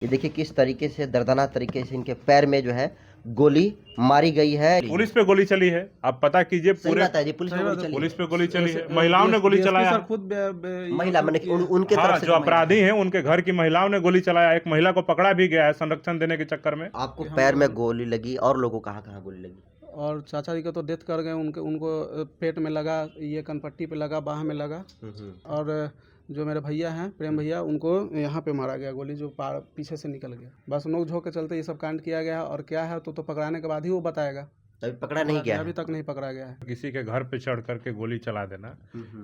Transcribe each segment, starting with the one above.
ये देखिए किस तरीके से दर्दनाक तरीके से इनके पैर में जो है गोली मारी गई है। पुलिस पे गोली चली है। आप पता कीजिए सही पूरे बात है जी, पुलिस पे गोली चली पुलिस है। पे गोली चली है। महिलाओं ने गोली चलाया सर है। खुद महिला मैंने उनके हाँ, तरफ से जो अपराधी हैं उनके घर की महिलाओं ने गोली चलाया। एक महिला को पकड़ा भी गया है संरक्षण देने के चक्कर में। आपको पैर में गोली लगी और लोगों कहाँ कहाँ गोली लगी? और चाचा जी का तो डेथ कर गए। उनको पेट में लगा, ये कनपट्टी पे लगा, बाह में लगा। और जो मेरे भैया हैं प्रेम भैया, उनको यहाँ पे मारा गया गोली, जो पीछे से निकल गया। बस नोक झोंक के चलते ये सब कांड किया गया। और क्या है तो पकड़ाने के बाद ही वो बताएगा। अभी पकड़ा नहीं गया है। अभी तक नहीं पकड़ा गया है। किसी के घर पे चढ़ करके गोली चला देना,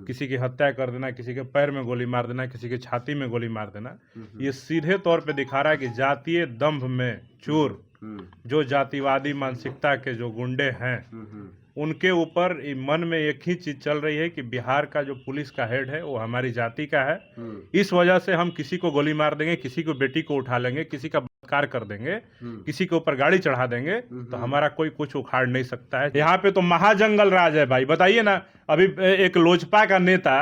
किसी की हत्या कर देना, किसी के पैर में गोली मार देना, किसी की छाती में गोली मार देना, ये सीधे तौर पे दिखा रहा है कि जातीय दंभ में चूर जो जातिवादी मानसिकता के जो गुंडे हैं उनके ऊपर मन में एक ही चीज चल रही है कि बिहार का जो पुलिस का हेड है वो हमारी जाति का है। इस वजह से हम किसी को गोली मार देंगे, किसी को बेटी को उठा लेंगे, किसी का बलात्कार कर देंगे, किसी के ऊपर गाड़ी चढ़ा देंगे तो हमारा कोई कुछ उखाड़ नहीं सकता है। यहाँ पे तो महाजंगल राज है भाई। बताइए ना, अभी एक लोजपा का नेता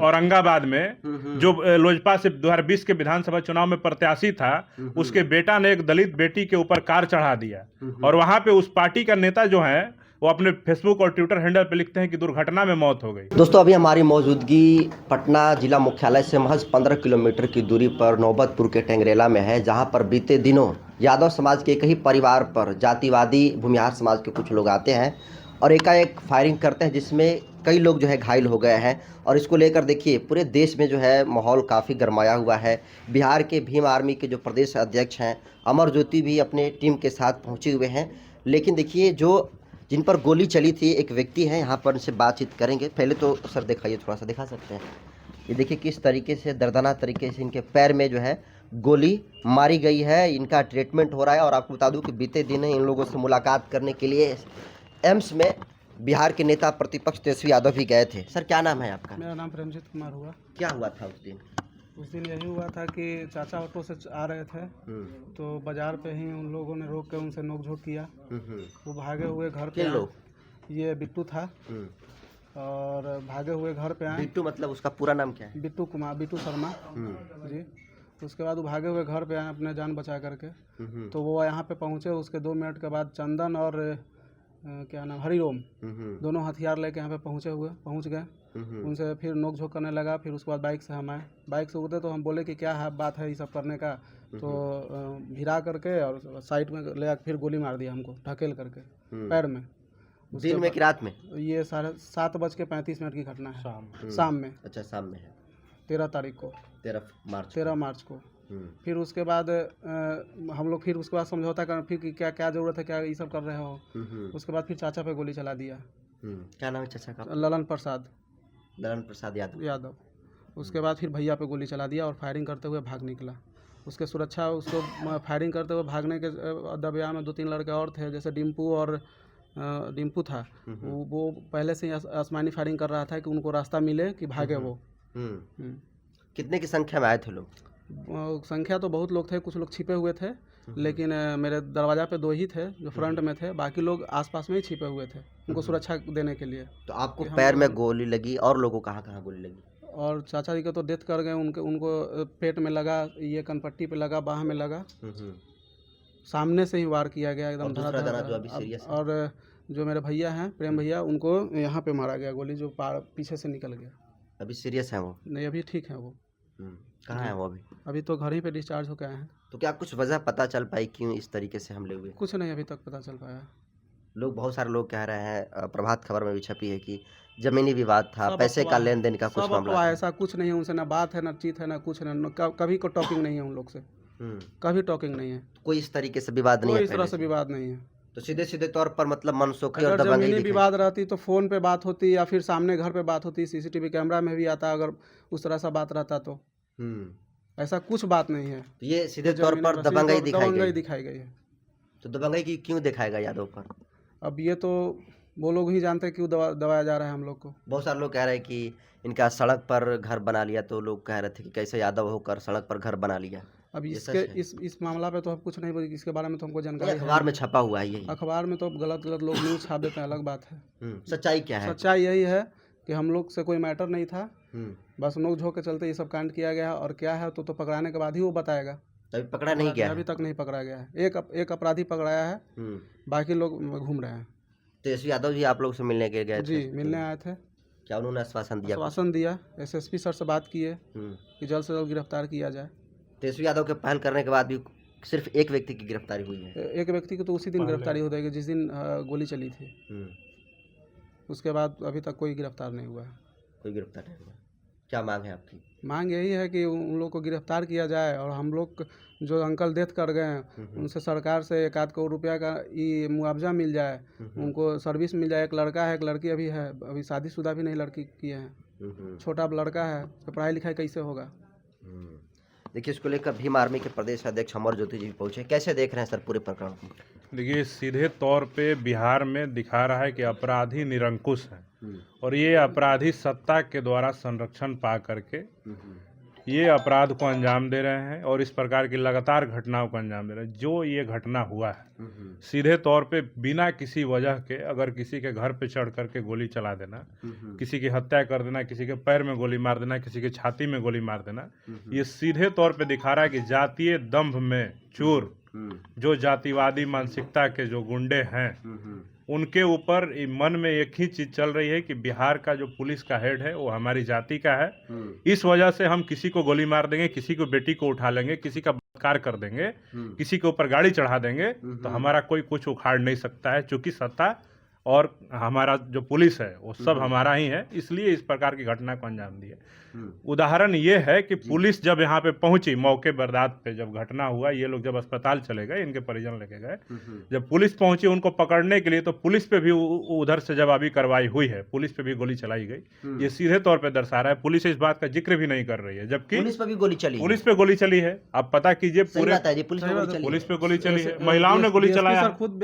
औरंगाबाद में जो लोजपा से 2020 के विधानसभा चुनाव में प्रत्याशी था, उसके बेटा ने एक दलित बेटी के ऊपर कार चढ़ा दिया। और वहां पे उस पार्टी का नेता जो है वो अपने फेसबुक और ट्विटर हैंडल पे लिखते हैं कि दुर्घटना में मौत हो गई। दोस्तों अभी हमारी मौजूदगी पटना जिला मुख्यालय से महज 15 किलोमीटर की दूरी पर नौबतपुर के टेंगरेला में है, जहां पर बीते दिनों यादव समाज के एक ही परिवार पर जातिवादी भूमिहार समाज के कुछ लोग आते हैं और एकाएक फायरिंग करते हैं, जिसमें कई लोग जो है घायल हो गए हैं। और इसको लेकर देखिए पूरे देश में जो है माहौल काफ़ी गरमाया हुआ है। बिहार के भीम आर्मी के जो प्रदेश अध्यक्ष हैं अमर ज्योति भी अपने टीम के साथ पहुँचे हुए हैं। लेकिन देखिए जो जिन पर गोली चली थी एक व्यक्ति है, यहाँ पर उनसे बातचीत करेंगे। पहले तो सर दिखाइए, थोड़ा सा दिखा सकते हैं। ये देखिए किस तरीके से दर्दनाक तरीके से इनके पैर में जो है गोली मारी गई है। इनका ट्रीटमेंट हो रहा है। और आपको बता दूं कि बीते दिन इन लोगों से मुलाकात करने के लिए एम्स में बिहार के नेता प्रतिपक्ष तेजस्वी यादव भी गए थे। सर क्या नाम है आपका? मेरा नाम प्रेमजीत कुमार हुआ। क्या हुआ था उस दिन? उस दिन यही हुआ था कि चाचा ऑटो से आ रहे थे तो बाजार पे ही उन लोगों ने रोक के उनसे नोकझोंक किया। वो भागे हुए घर पे। किन लोग? ये बिट्टू था। और भागे हुए घर पे आए। बिट्टू मतलब उसका पूरा नाम क्या है? बिट्टू कुमार, बिट्टू शर्मा जी। उसके बाद वो भागे हुए घर पे आए अपने जान बचा करके। तो वो यहाँ पे पहुँचे। उसके 2 मिनट के बाद चंदन और क्या नाम हरिओम दोनों हथियार लेके यहाँ पे पहुँच गए। उनसे फिर नोकझोंक करने लगा। फिर उसके बाद बाइक से हम आए। बाइक से उतरे तो हम बोले कि क्या है बात है ये सब करने का। तो भिरा करके और साइड में ले फिर गोली मार दिया हमको ढकेल करके पैर में। दिन में कि रात में? ये 7:35 की घटना है। शाम में। अच्छा, शाम में है। 13 तारीख को, 13 मार्च को। फिर उसके बाद हम लोग फिर उसके बाद समझौता कर फिर कि क्या क्या ज़रूरत है, क्या ये सब कर रहे हो। उसके बाद फिर चाचा पे गोली चला दिया। क्या नाम है चाचा का? ललन प्रसाद यादव। उसके बाद फिर भैया पे गोली चला दिया और फायरिंग करते हुए भाग निकला। उसके सुरक्षा उसको फायरिंग करते हुए भागने के दबिया में 2-3 लड़के और थे, जैसे डिम्पू था। वो पहले से ही आसमानी फायरिंग कर रहा था कि उनको रास्ता मिले कि भागे वो। कितने की संख्या में आए थे लोग? संख्या तो बहुत लोग थे, कुछ लोग छिपे हुए थे। लेकिन मेरे दरवाज़ा पे 2 ही थे जो फ्रंट में थे, बाकी लोग आसपास में ही छिपे हुए थे उनको सुरक्षा देने के लिए। तो आपको पैर में गोली लगी और लोगों कहाँ कहाँ गोली लगी? और चाचा जी का तो डेथ कर गए। उनको पेट में लगा, ये कनपट्टी पे लगा, बाह में लगा। सामने से ही वार किया गया एकदम धड़ाधड़। और जो मेरे भैया हैं प्रेम भैया, उनको यहाँ पे मारा गया गोली, जो पीछे से निकल गया। अभी सीरियस है वो? नहीं, अभी ठीक है वो। कहाँ है वो अभी तो घर ही पे डिस्चार्ज होकर आए हैं। तो क्या कुछ वजह पता चल पाई क्यों इस तरीके से हमले हुए? कुछ नहीं अभी तक पता चल पाया। बहुत सारे लोग कह रहे हैं, प्रभात खबर में भी छपी है कि जमीनी विवाद था, पैसे का लेन देन का कुछ मामला है। ऐसा कुछ नहीं है उनसे, ना बात है, ना चीत है, ना कुछ है। कभी को टॉकिंग नहीं है उन लोग से। कभी टॉकिंग नहीं है। कोई इस तरीके से विवाद नहीं है? इस तरह से विवाद नहीं है। तो सीधे तौर पर मतलब मनसुखी और अगर दबंगई जमीनी विवाद रहती तो फोन पे बात होती या फिर सामने घर पे बात होती, सीसीटीवी कैमरा में भी आता। अगर उस तरह सा बात रहता तो ऐसा कुछ बात नहीं है। तो ये सीधे तौर पर दबंगई दिखाई गई है। तो दबंगई की क्यों दिखाएगा यादव पर? अब ये तो वो लोग ही जानते क्यों दबाया जा रहा है हम लोग को। बहुत सारे लोग कह रहे हैं कि इनका सड़क पर घर बना लिया, तो लोग कह रहे थे कि कैसे यादव होकर सड़क पर घर बना लिया। अब इस मामला पे तो हम कुछ नहीं बोले, इसके बारे में तो हमको जानकारी अखबार में छपा हुआ है यही। अखबार में तो गलत लोग न्यूज़ छाप देते हैं, अलग बात है। सच्चाई क्या है? सच्चाई यही है कि हम लोग से कोई मैटर नहीं था। बस नोक झोंक के चलते ये सब कांड किया गया। और क्या है तो पकड़ाने के बाद ही वो बताएगा। अभी पकड़ा नहीं गया अभी है। तक नहीं पकड़ा गया है। एक अपराधी पकड़ाया है, बाकी लोग घूम रहे हैं। तेजस्वी यादव जी आप लोग से मिलने के गए थे? जी, मिलने आए थे। क्या उन्होंने आश्वासन दिया? आश्वासन दिया, एसएसपी सर से बात किए कि जल्द से जल्द गिरफ्तार किया जाए। तेजस्वी यादव के पहल करने के बाद भी सिर्फ एक व्यक्ति की गिरफ्तारी हुई है। एक व्यक्ति की तो उसी दिन गिरफ्तारी हो जाएगी जिस दिन गोली चली थी। उसके बाद अभी तक कोई गिरफ्तार नहीं हुआ है। कोई गिरफ्तार नहीं हुआ। क्या मांग है आपकी? मांग यही है कि उन लोग को गिरफ्तार किया जाए और हम लोग जो अंकल डेथ कर गए हैं उनसे सरकार से 1-8 करोड़ रुपया का ये मुआवजा मिल जाए, उनको सर्विस मिल जाए। एक लड़का है, एक लड़की अभी है, अभी शादीशुदा भी नहीं लड़की किए हैं, छोटा लड़का है, तो पढ़ाई लिखाई कैसे होगा? देखिए, इसको लेकर भीम आर्मी के प्रदेश अध्यक्ष अमर ज्योति जी पहुंचे, कैसे देख रहे हैं सर पूरे प्रकरण को? देखिए, सीधे तौर पे बिहार में दिखा रहा है कि अपराधी निरंकुश हैं और ये अपराधी सत्ता के द्वारा संरक्षण पा करके ये अपराध को अंजाम दे रहे हैं और इस प्रकार की लगातार घटनाओं को अंजाम दे रहे हैं। जो ये घटना हुआ है सीधे तौर पे बिना किसी वजह के अगर किसी के घर पे चढ़ करके गोली चला देना, किसी की हत्या कर देना, किसी के पैर में गोली मार देना, किसी की छाती में गोली मार देना, ये सीधे तौर पे दिखा रहा है कि जातीय दंभ में चूर जो जातिवादी मानसिकता के जो गुंडे हैं उनके ऊपर मन में एक ही चीज चल रही है कि बिहार का जो पुलिस का हेड है वो हमारी जाति का है, इस वजह से हम किसी को गोली मार देंगे, किसी को बेटी को उठा लेंगे, किसी का बलात्कार कर देंगे, किसी के ऊपर गाड़ी चढ़ा देंगे, तो हमारा कोई कुछ उखाड़ नहीं सकता है। चूंकि सत्ता और हमारा जो पुलिस है वो सब हमारा ही है, इसलिए इस प्रकार की घटना को अंजाम दिए। उदाहरण ये है कि पुलिस जब यहाँ पे पहुंची मौके बर्दात पे, जब घटना हुआ, ये लोग जब अस्पताल चले गए, इनके परिजन लेके गए, जब पुलिस पहुंची उनको पकड़ने के लिए, तो पुलिस पे भी उधर से जवाबी कार्रवाई हुई है, पुलिस पे भी गोली चलाई गई। ये सीधे तौर पे दर्शा रहा है पुलिस इस बात का जिक्र भी नहीं कर रही है, जबकि पुलिस पे भी गोली चली। पुलिस पे गोली चली है। आप पता कीजिए पूरे पुलिस पे गोली चली है, महिलाओं ने गोली चलाया, खुद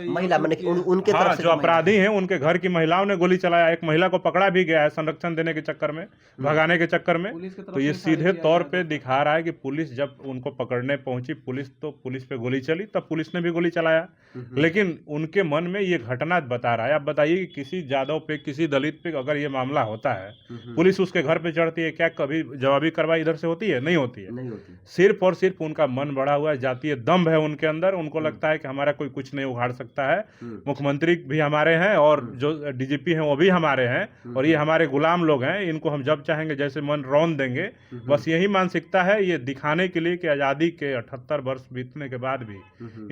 महिला उनके तरफ से जो अपराधी हैं उनके घर की महिलाओं ने गोली चलाया, एक महिला को पकड़ा भी गया है संरक्षण देने के चक्कर में, भगाने के चक्कर में। तो ये सीधे तौर पे दिखा रहा है कि पुलिस जब उनको पकड़ने पहुंची, पुलिस पे गोली चली, तब पुलिस ने भी गोली चलाया, लेकिन उनके मन में ये घटना बता रहा है। आप बताइए कि किसी जादव पे, किसी दलित पे अगर ये मामला होता है, पुलिस उसके घर पे चढ़ती है, क्या कभी जवाबी कार्रवाई इधर से होती है? नहीं होती है। सिर्फ और सिर्फ उनका मन बढ़ा हुआ है, जातीय दंभ है उनके अंदर, उनको लगता है कि हमारा कोई कुछ नहीं उखाड़ सकता है, मुख्यमंत्री भी हमारे हैं और जो डीजीपी हैं वो भी हमारे हैं और ये हमारे गुलाम लोग हैं, इनको हम जब चाहेंगे जैसे मन रौंद देंगे। बस यही मानसिकता है, ये दिखाने के लिए कि आज़ादी के 78 वर्ष बीतने के बाद भी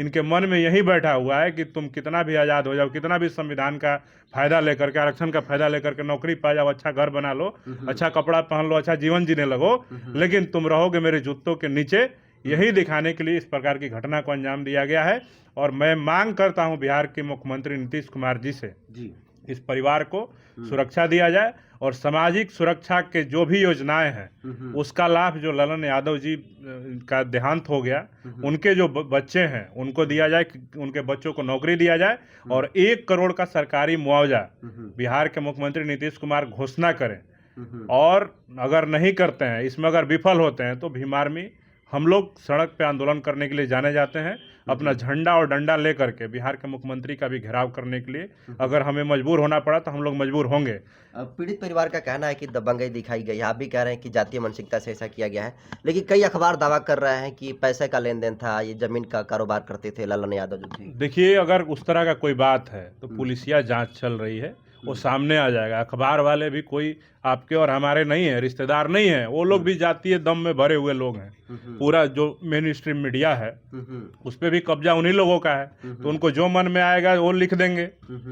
इनके मन में यही बैठा हुआ है कि तुम कितना भी आज़ाद हो जाओ, कितना भी संविधान का फायदा लेकर के, आरक्षण का फायदा लेकर के नौकरी पा जाओ, अच्छा घर बना लो, अच्छा कपड़ा पहन लो, अच्छा जीवन जीने लगो, लेकिन तुम रहोगे मेरे जूतों के नीचे। यही दिखाने के लिए इस प्रकार की घटना को अंजाम दिया गया है और मैं मांग करता हूं बिहार के मुख्यमंत्री नीतीश कुमार जी से इस परिवार को सुरक्षा दिया जाए और सामाजिक सुरक्षा के जो भी योजनाएं हैं उसका लाभ, जो ललन यादव जी का देहांत हो गया उनके जो बच्चे हैं उनको दिया जाए, उनके बच्चों को नौकरी दिया जाए और 1 करोड़ का सरकारी मुआवजा बिहार के मुख्यमंत्री नीतीश कुमार घोषणा करें। और अगर नहीं करते हैं, इसमें अगर विफल होते हैं, तो भीम आर्मी हम लोग सड़क पे आंदोलन करने के लिए जाने जाते हैं, अपना झंडा और डंडा लेकर के बिहार के मुख्यमंत्री का भी घेराव करने के लिए। अगर हमें मजबूर होना पड़ा तो हम लोग मजबूर होंगे। पीड़ित परिवार का कहना है कि दबंगई दिखाई गई, आप भी कह रहे हैं कि जातीय मानसिकता से ऐसा किया गया है, लेकिन कई अखबार दावा कर रहे हैं कि पैसे का लेन देन था, ये जमीन का कारोबार करते थे ललन यादव जो थे। देखिए, अगर उस तरह का कोई बात है तो पुलिसिया जांच चल रही है, वो सामने आ जाएगा। अखबार वाले भी कोई आपके और हमारे नहीं है, रिश्तेदार नहीं है, वो लोग भी जातीय दम में भरे हुए लोग हैं। पूरा जो मेन स्ट्रीम मीडिया है उस पर भी कब्जा उन्हीं लोगों का है, तो उनको जो मन में आएगा वो लिख देंगे,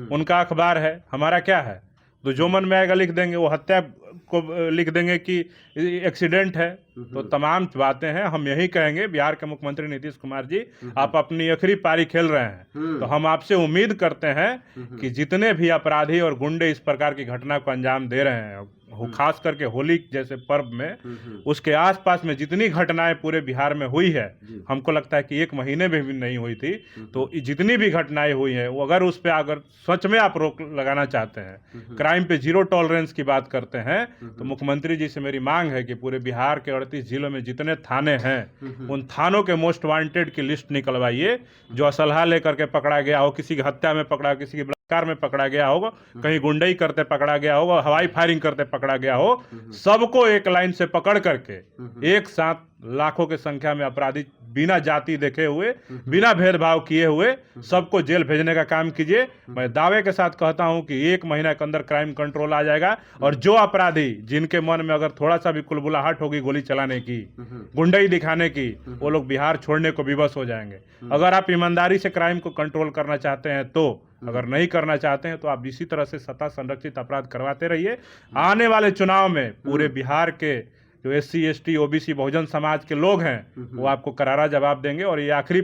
उनका अखबार है, हमारा क्या है? तो जो मन में आएगा लिख देंगे, वो हत्या को लिख देंगे कि एक्सीडेंट है। तो तमाम बातें हैं। हम यही कहेंगे, बिहार के मुख्यमंत्री नीतीश कुमार जी, आप अपनी आखिरी पारी खेल रहे हैं, तो हम आपसे उम्मीद करते हैं कि जितने भी अपराधी और गुंडे इस प्रकार की घटना को अंजाम दे रहे हैं, खास करके होली जैसे पर्व में, उसके आसपास में जितनी घटनाएं पूरे बिहार में हुई है, हमको लगता है कि 1 महीने में भी नहीं हुई थी, तो जितनी भी घटनाएं हुई हैं वो अगर उस पर अगर सच में आप रोक लगाना चाहते हैं, क्राइम पे 0 टॉलरेंस की बात करते हैं, तो मुख्यमंत्री जी से मेरी मांग है कि पूरे बिहार के 38 जिलों में जितने थाने हैं उन थानों के मोस्ट वांटेड की लिस्ट निकलवाइए, जो असलहा लेकर के पकड़ा गया हो, किसी की हत्या में पकड़ा, किसी की बलात्कार में पकड़ा गया होगा, कहीं गुंडई करते पकड़ा गया होगा, हवाई फायरिंग करते पकड़ा गया हो, सबको एक लाइन से पकड़ करके एक साथ लाखों की संख्या में अपराधी बिना जाति देखे हुए, बिना भेदभाव किए हुए सबको जेल भेजने का काम कीजिए। मैं दावे के साथ कहता हूं कि 1 महीना के अंदर क्राइम कंट्रोल आ जाएगा और जो अपराधी जिनके मन में अगर थोड़ा सा भी कुलबुलाहट होगी गोली चलाने की, गुंडई दिखाने की, वो लोग बिहार छोड़ने को विवश हो जाएंगे। अगर आप ईमानदारी से क्राइम को कंट्रोल करना चाहते हैं तो, अगर नहीं करना चाहते हैं तो आप इसी तरह से सत्ता संरक्षित अपराध करवाते रहिए। आने वाले चुनाव में पूरे बिहार के जो SC ST OBC Bahujan Samaj के लोग हैं वो आपको करारा जवाब देंगे और ये आखिरी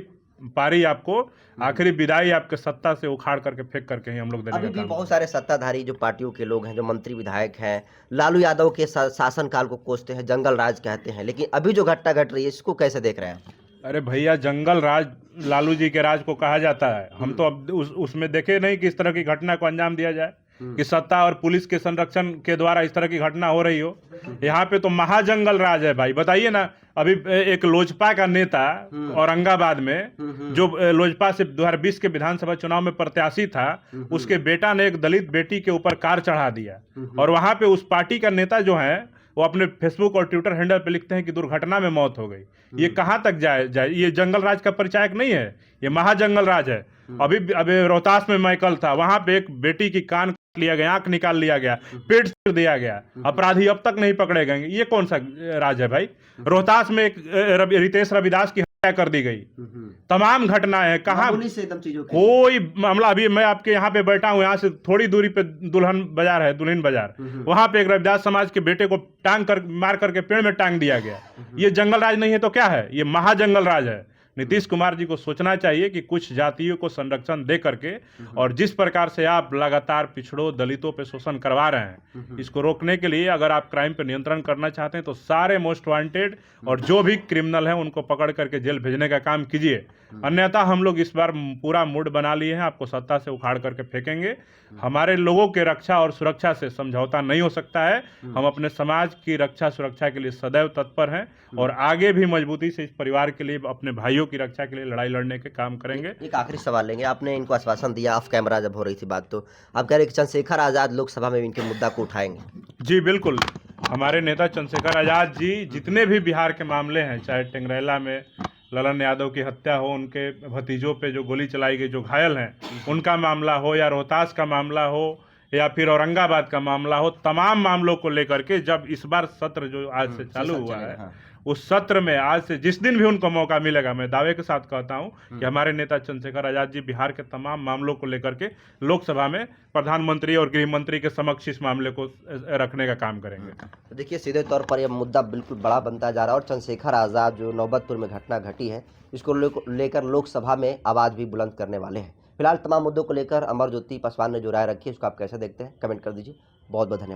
पारी आपको, आखिरी विदाई आपके सत्ता से उखाड़ करके फेंक करके ही हम लोग देने अभी का भी काम बहुत सारे सत्ताधारी जो पार्टियों के लोग हैं, जो मंत्री विधायक हैं, लालू यादव के शासनकाल को कोसते हैं, जंगल राज कहते हैं, लेकिन अभी जो घटना घट रही है इसको कैसे देख रहे हैं? अरे भैया, जंगल राज लालू जी के राज को कहा जाता है। हम तो अब उसमें देखे नहीं कि इस तरह की घटना को अंजाम दिया जाए, कि सत्ता और पुलिस के संरक्षण के द्वारा इस तरह की घटना हो रही हो। यहाँ पे तो महाजंगल राज है भाई। बताइए ना, अभी एक लोजपा का नेता औरंगाबाद में, जो लोजपा से 2020 के विधानसभा चुनाव में प्रत्याशी था, उसके बेटा ने एक दलित बेटी के ऊपर कार चढ़ा दिया और वहां पे उस पार्टी का नेता जो है वो अपने फेसबुक और ट्विटर हैंडल पे लिखते हैं कि दुर्घटना में मौत हो गई। ये कहाँ तक जाए? ये जंगल राज का परिचायक नहीं है, ये महाजंगल राज है। अभी रोहतास में मैं कल था, वहां पे एक बेटी की कान लिया गया, आंख निकाल लिया गया, पेट चीर दिया गया, अपराधी अब तक नहीं पकड़े गए। ये कौन सा राज है भाई? रोहतास में एक रितेश रविदास की हत्या कर दी गई। तमाम घटनाएं हैं, कहाँ कोई मामला? अभी मैं आपके यहाँ पे बैठा हूँ, यहाँ से थोड़ी दूरी पे दुल्हन बाजार है, दुल्हन बाजार, वहां पे एक रविदास समाज के बेटे को मार करके पेड़ में टांग दिया गया। ये जंगल राज नहीं है तो क्या है? ये महाजंगल राज है। नीतीश कुमार जी को सोचना चाहिए कि कुछ जातियों को संरक्षण दे करके, और जिस प्रकार से आप लगातार पिछड़ों, दलितों पे शोषण करवा रहे हैं, इसको रोकने के लिए अगर आप क्राइम पे नियंत्रण करना चाहते हैं तो सारे मोस्ट वांटेड और जो भी क्रिमिनल हैं उनको पकड़ करके जेल भेजने का काम कीजिए। अन्यथा हम लोग इस बार पूरा मूड बना लिए हैं, आपको सत्ता से उखाड़ करके फेंकेंगे। हमारे लोगों के रक्षा और सुरक्षा से समझौता नहीं हो सकता है। हम अपने समाज की रक्षा सुरक्षा के लिए सदैव तत्पर हैं और आगे भी मजबूती से इस परिवार के लिए, अपने भाइयों की रक्षा के लिए लड़ाई लड़ने के काम करेंगे। एक आखिरी सवाल लेंगे। आपने इनको आश्वासन दिया ऑफ कैमरा जब हो रही थी बात, तो आप कह रहे कि चंद्रशेखर आजाद लोकसभा में इनके मुद्दा को उठाएंगे? जी बिल्कुल, हमारे नेता चंद्रशेखर आजाद जी जितने भी बिहार के मामले हैं, चाहे टेंगरेला में ललन यादव की हत्या हो, उनके भतीजों पे जो गोली चलाई गई, जो घायल हैं, उनका मामला हो, या रोहतास का मामला हो, या फिर औरंगाबाद का मामला हो, तमाम मामलों को लेकर के जब इस बार सत्र जो आज से चालू हुआ है, उस सत्र में आज से जिस दिन भी उनको मौका मिलेगा, मैं दावे के साथ कहता हूं कि हमारे नेता चंद्रशेखर आजाद जी बिहार के तमाम मामलों को लेकर के लोकसभा में प्रधानमंत्री और गृह मंत्री के समक्ष इस मामले को रखने का काम करेंगे। तो देखिए, सीधे तौर पर यह मुद्दा बिल्कुल बड़ा बनता जा रहा है और चंद्रशेखर आजाद जो नौबतपुर में घटना घटी है, इसको लेकर लोकसभा में आवाज़ भी बुलंद करने वाले हैं। फिलहाल तमाम मुद्दों को लेकर अमर ज्योति पासवान ने जो राय रखी है उसको आप कैसे देखते हैं, कमेंट कर दीजिए। बहुत बहुत धन्यवाद।